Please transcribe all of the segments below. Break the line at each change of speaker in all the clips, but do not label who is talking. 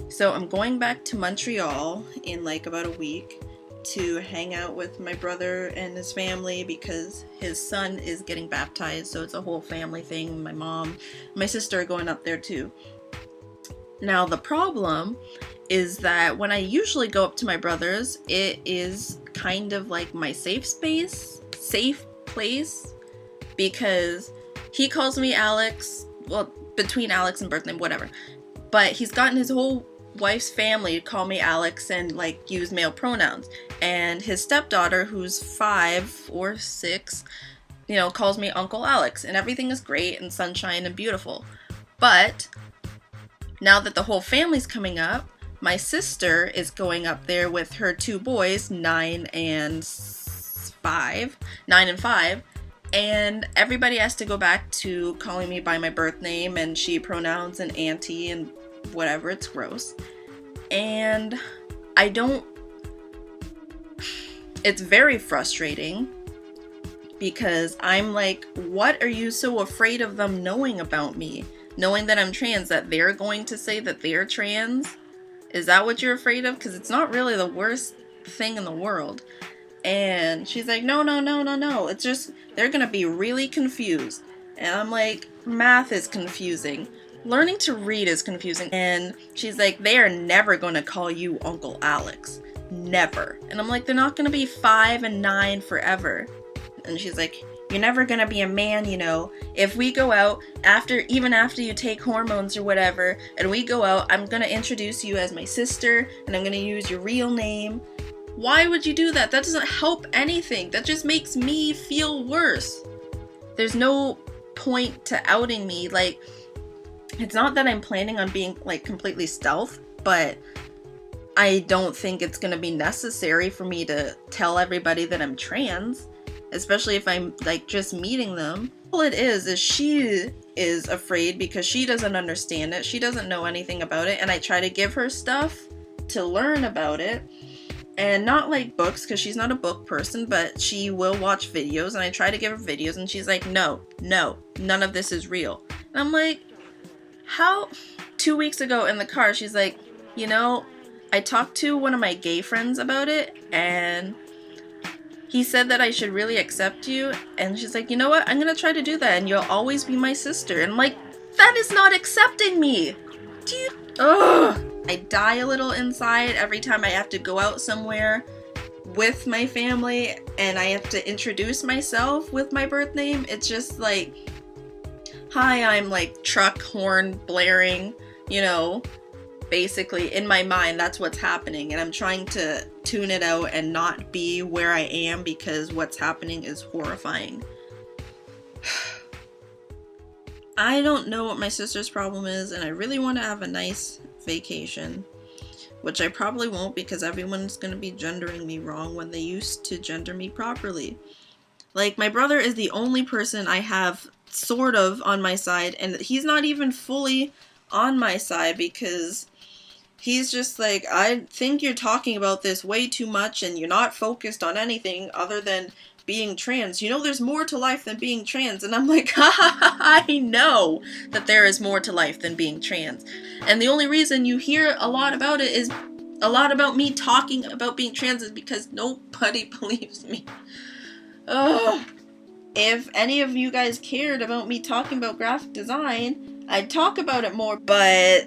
So I'm going back to Montreal in like about a week to hang out with my brother and his family because his son is getting baptized, so it's a whole family thing. My mom, my sister are going up there too. Now the problem is that when I usually go up to my brother's, it is kind of like my safe place, because he calls me Alex, well, between Alex and birth name, whatever. But he's gotten his whole wife's family to call me Alex and like use male pronouns. And his stepdaughter, who's 5 or 6, calls me Uncle Alex, and everything is great and sunshine and beautiful. But now that the whole family's coming up, my sister is going up there with her 2 boys, 9 and 5, and everybody has to go back to calling me by my birth name and she pronouns and auntie and whatever. It's gross. And it's very frustrating because I'm like, what are you so afraid of them knowing about me? Knowing that I'm trans, that they're going to say that they're trans? Is that what you're afraid of? Because it's not really the worst thing in the world. And she's like, no. It's just, they're going to be really confused. And I'm like, math is confusing. Learning to read is confusing. And she's like, they are never going to call you Uncle Alex. Never. And I'm like, they're not going to be 5 and 9 forever. And she's like, you're never going to be a man, If we go out, even after you take hormones or whatever, and we go out, I'm going to introduce you as my sister, and I'm going to use your real name. Why would you do that? That doesn't help anything. That just makes me feel worse. There's no point to outing me. Like, it's not that I'm planning on being, like, completely stealth, but I don't think it's going to be necessary for me to tell everybody that I'm trans. Especially if I'm like just meeting them. All it is she is afraid because she doesn't understand it. She doesn't know anything about it. And I try to give her stuff to learn about it. And not like books, because she's not a book person, but she will watch videos. And I try to give her videos and she's like, no, none of this is real. And I'm like, how? 2 weeks ago in the car, she's like, I talked to one of my gay friends about it, and he said that I should really accept you. And she's like, you know what? I'm going to try to do that. And you'll always be my sister. And I'm like, that is not accepting me. I die a little inside every time I have to go out somewhere with my family and I have to introduce myself with my birth name. It's just like, hi, I'm like truck horn blaring, basically in my mind that's what's happening, and I'm trying to tune it out and not be where I am because what's happening is horrifying. I don't know what my sister's problem is, and I really want to have a nice vacation, which I probably won't because everyone's going to be gendering me wrong when they used to gender me properly. Like, my brother is the only person I have sort of on my side, and he's not even fully on my side because he's just like, I think you're talking about this way too much and you're not focused on anything other than being trans. There's more to life than being trans. And I'm like, I know that there is more to life than being trans. And the only reason you hear a lot about it is a lot about me talking about being trans is because nobody believes me. Ugh. If any of you guys cared about me talking about graphic design, I'd talk about it more, but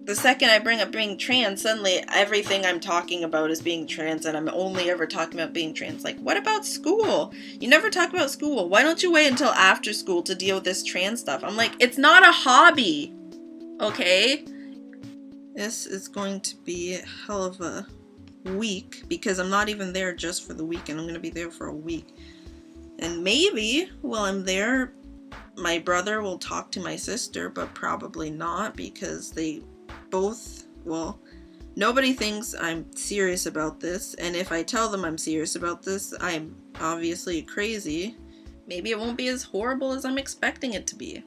the second I bring up being trans, suddenly everything I'm talking about is being trans, and I'm only ever talking about being trans. Like, what about school? You never talk about school. Why don't you wait until after school to deal with this trans stuff? I'm like, it's not a hobby, okay? This is going to be a hell of a week, because I'm not even there just for the weekend. I'm going to be there for a week. And maybe while I'm there, my brother will talk to my sister, but probably not, because they both, nobody thinks I'm serious about this, and if I tell them I'm serious about this, I'm obviously crazy. Maybe it won't be as horrible as I'm expecting it to be.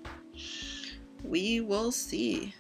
We will see.